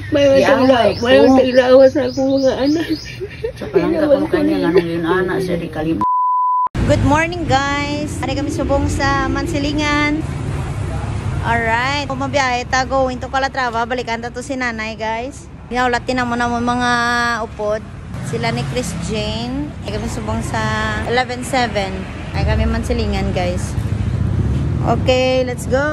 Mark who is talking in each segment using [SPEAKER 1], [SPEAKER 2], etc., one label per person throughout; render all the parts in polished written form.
[SPEAKER 1] May tilawas ako mga anak.
[SPEAKER 2] Sa palangga ko kanya nga nung yun anak siya di kalim.
[SPEAKER 3] Good morning guys! Ari kami subong sa Mansilingan. Alright. Pumabiyahe ta going to Calatrava. Balikan ta to si nanay guys. Ginaulat din naman mga upod. Sila ni Chris Jane. Ay kami subong sa 11-7. Ay kami Mansilingan guys. Okay, let's go!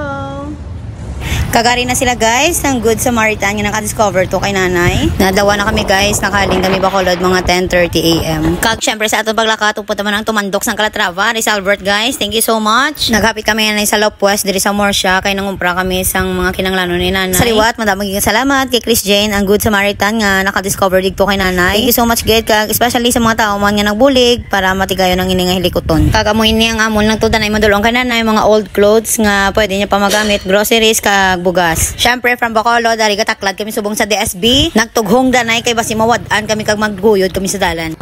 [SPEAKER 3] Kagari na sila guys ng Good Samaritan yung naka-discover to kay nanay. Nadawa na kami guys, nakaling kami Bacolod mga 10:30 AM. Kag syempre sa atong paglaka tupod naman ang tumandok sang Calatrava, Rizalbert guys. Thank you so much. Naghapit kami nanay sa Lopwest diri sa Morsha kay nangumpra kami sang mga kinanglanon ni nanay. Sa liwat, madaming salamat kay Chris Jane ang Good Samaritan nga naka-discover digto kay nanay. Thank you so much gid kag especially sa mga tao man nga nagbulig para matigayon ang ining hilikoton. Kag amoy ni ang amon nang tudanay madulong kay nanay mga old clothes nga pwede niya pa magamit, groceries kag bugas. Syempre from Bacolod, dari kataklad kami subong sa DSB. Nagtughong danay kay basi mawadaan kami kag magguyod kami sa dalan.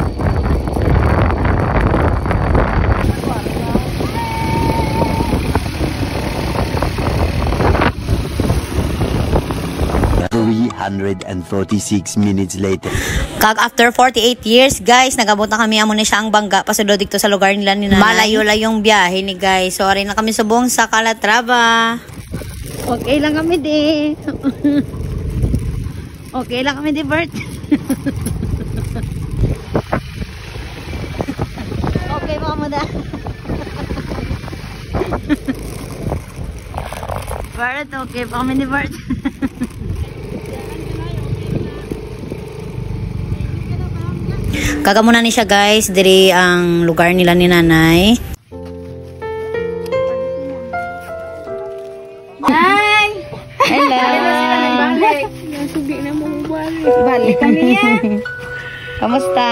[SPEAKER 4] minutes later.
[SPEAKER 3] Kag after 48 years, guys, nagabot na kami amo na siya ang bangga pasulod dito sa lugar nila ni nanay. Malayo-layong biyahe ni guys. Sorry na kami subong sa Calatrava. Okay lang kami di. Okay lang kami di, Bert. Okay ba mo da? Bert, okay pa kami di, Bert. Kagamuna ni siya guys, diri ang lugar nila ni nanay. Hi! Hello!
[SPEAKER 1] Nasubi na mo balik.
[SPEAKER 3] Balik kami yan. Kamusta?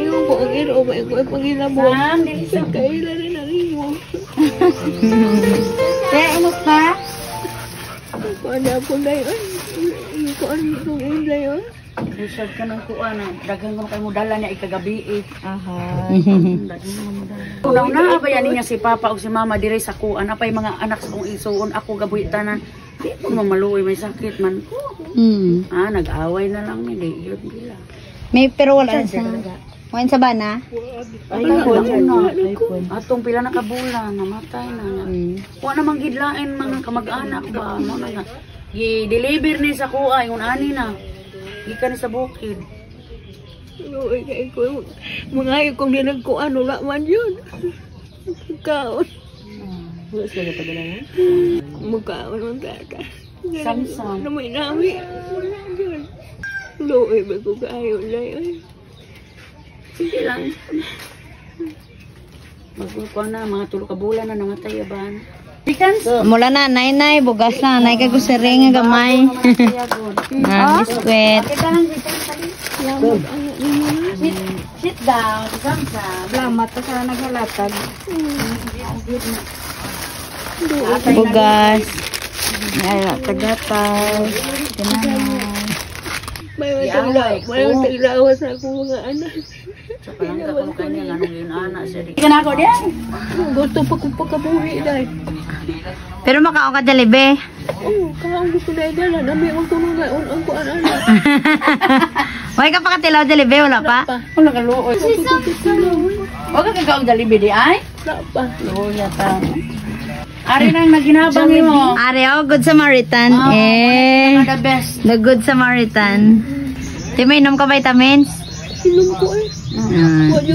[SPEAKER 1] Yung po ang iro, may ko ang pangilabo. Kailan rin na rin mo.
[SPEAKER 3] Kaya inok pa?
[SPEAKER 1] Paano po na yun? Paano po na yun?
[SPEAKER 2] Resort ka ng kuwan. Daghang mo kayo mo dala niya ikagabi eh.
[SPEAKER 3] Aha.
[SPEAKER 2] Unang naabayan niya si Papa o si Mama dire sa kuan. Apay mga anak sa kong isuon. Ako gabuitanan. Di ko mamaluoy. May sakit man. Nag-away na lang. Hindi.
[SPEAKER 3] May pero wala na sa... Wain sa bana?
[SPEAKER 2] Ay, atong pila na kabulan. Namatay na. Kuha namang gidlain mga kamag-anak ba? I-deliver ni sa kuan. Yung ani na. Ikan sa bukid.
[SPEAKER 1] Mga ayaw kong dinagkuan, wala man yun. Kaon.
[SPEAKER 2] Wala sila pagdala mo?
[SPEAKER 1] Mukhaon ang tata.
[SPEAKER 2] Samsam.
[SPEAKER 1] Namay nami. Luoy ba ko kayo lang.
[SPEAKER 2] Sige lang. Magkukuha na, mga tulog kabulan na namatay yaban.
[SPEAKER 3] Mula na, nay, bugas na. Nay, kagusiring ang gamay. Biskwit.
[SPEAKER 2] Sit down.
[SPEAKER 1] Salamat ka sa naghalatag.
[SPEAKER 3] Bugas. Tagatas.
[SPEAKER 1] May tilawas ako mga anak.
[SPEAKER 2] Sa palangga ko kanya nga nung yun anak siya. Di ka na ako diyan?
[SPEAKER 1] Gusto pa kong pagkabuhi dahil.
[SPEAKER 3] Pero makaon ka dalibe.
[SPEAKER 1] Oo, kaon ko na dala. Nami ang tulong na ang kuan anak.
[SPEAKER 3] Huwag ka pa katilaw dalibe, wala pa?
[SPEAKER 2] Wala ka looy. Huwag ka kakaong dalibe di ay?
[SPEAKER 1] Wala pa.
[SPEAKER 2] Looy yata. Ari nang naginabang mo.
[SPEAKER 3] Ari, Good Samaritan.
[SPEAKER 2] The best.
[SPEAKER 3] The Good Samaritan. Di may inom ka vitamins?
[SPEAKER 1] Inom ko eh.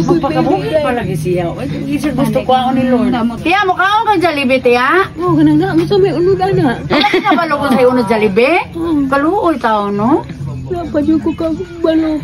[SPEAKER 2] Magpakabuhi pa lagi siya. Isa gusto ko ako ni Lord. Tiya, mukhaon ka Jollibee, tiya?
[SPEAKER 1] Oo, ganang na. Gusto may unudan na.
[SPEAKER 2] Wala ka balo ko sa'yo unod Jollibee? Kaluoy tao, no?
[SPEAKER 1] Wala pa dyan ko ka balo.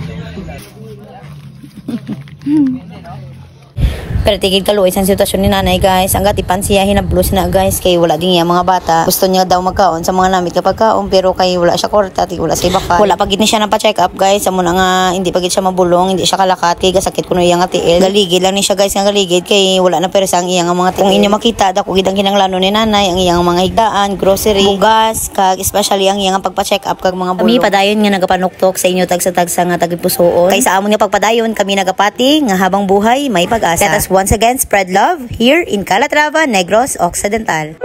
[SPEAKER 3] Pero tigil kaluoy sa sitwasyon ni nanay guys. Ang gatipan siya hinablos na guys kay wala din niya mga bata. Gusto niya daw magkaon sa mga namit kapag kaon pero kay wala siya kwarta, wala siya bakal. Wala pagit ni siya na pa-check up guys. Amo na nga hindi pagit siya mabulong, hindi siya kalakat kay gasakit kuno iyang atiil. Galigid lang ni siya guys nga galigid kay wala na persa ang iyang mga kung inyo makita dako gid ang kinanglano ni nanay ang iyang mga higdaan, grocery, bugas, kag especially ang iyang pagpa-check up kag mga bulong. Kami padayon nga nagapanuktok sa inyo tagsa-tagsa nga tagipusoon. Kay sa amon nga pagpadayon kami nagapati nga habang buhay may pag-asa. Let us once again spread love here in Calatrava, Negros Occidental.